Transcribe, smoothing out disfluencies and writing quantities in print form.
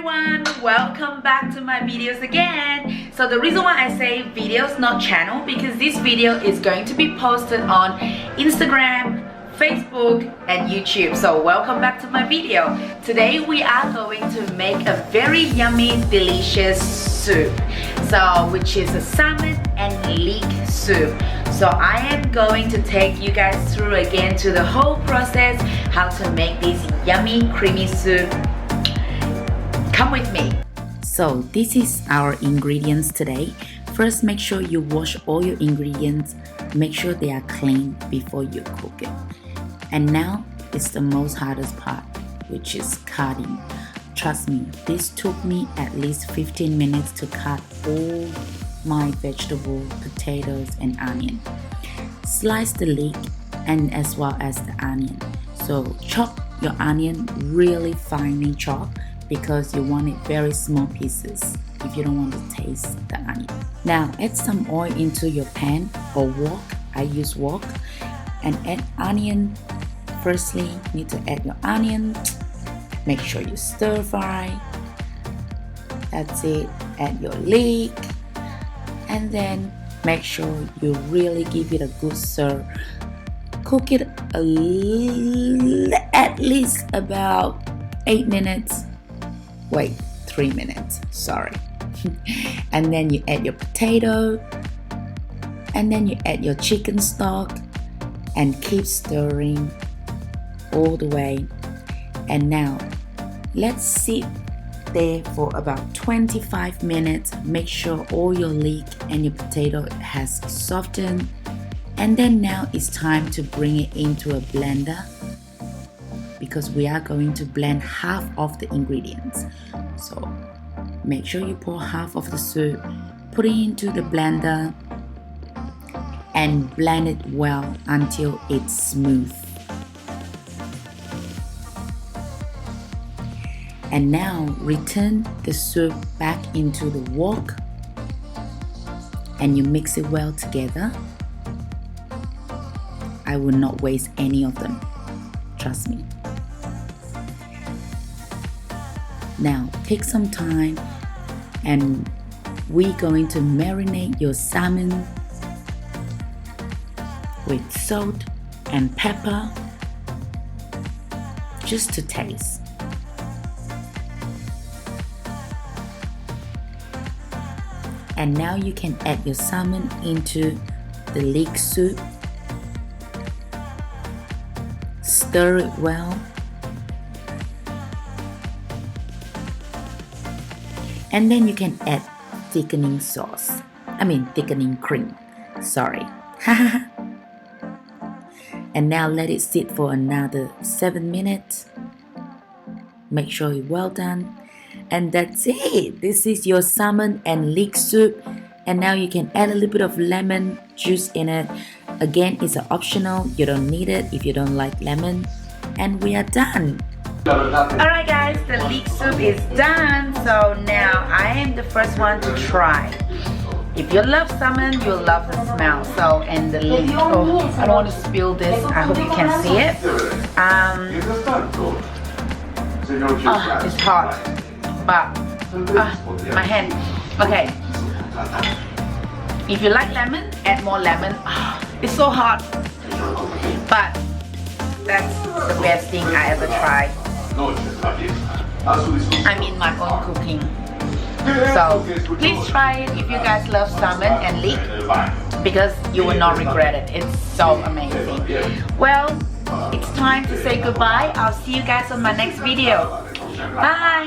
everyone, welcome back to my videos again. So the reason why I say videos, not channel, because this video is going to be posted on Instagram, Facebook and YouTube. So welcome back to my video. Today we are going to make a very yummy delicious soup, which is a salmon and leek soup. So I am going to take you guys through again to the whole process, how to make this yummy creamy soup. Come with me. So this is our ingredients today. First, make sure you wash all your ingredients. Make sure they are clean before you cook it. And now it's the most hardest part, which is cutting. Trust me, this took me at least 15 minutes to cut all my vegetable, potatoes and onion. Slice the leek and as well as the onion. So chop your onion really finely chopped because you want it very small pieces if you don't want to taste the onion. Now add some oil into your pan or wok. I use wok. And add onion. Firstly, you need to add your onion. Make sure you stir fry. That's it. Add your leek. And then make sure you really give it a good stir. Cook it at least about 8 minutes. Wait, 3 minutes, sorry. And then you add your potato. And then you add your chicken stock. And keep stirring all the way. And now let's sit there for about 25 minutes. Make sure all your leek and your potato has softened. And then now it's time to bring it into a blender, because we are going to blend half of the ingredients. So make sure you pour half of the soup, put it into the blender and blend it well until it's smooth. And now return the soup back into the wok and you mix it well together. I will not waste any of them, trust me. Now take some time and we're going to marinate your salmon with salt and pepper just to taste. And now you can add your salmon into the leek soup. Stir it well. And then you can add thickening sauce. Thickening cream. Sorry. And now let it sit for another 7 minutes. Make sure it's well done. And that's it. This is your salmon and leek soup. And now you can add a little bit of lemon juice in it. Again, it's optional. You don't need it if you don't like lemon. And we are done. Alright guys, the leek soup is done. So now I am the first one to try. If you love salmon, you'll love the smell. So, and the leek. Oh, I don't want to spill this. I hope you can see it. It's hot. But, my hand. Okay. If you like lemon, add more lemon. It's so hot. But, that's the best thing I ever tried. I mean my own cooking. So please try it if you guys love salmon and leek, because you will not regret it. It's so amazing. Well, it's time to say goodbye. I'll see you guys on my next video. Bye.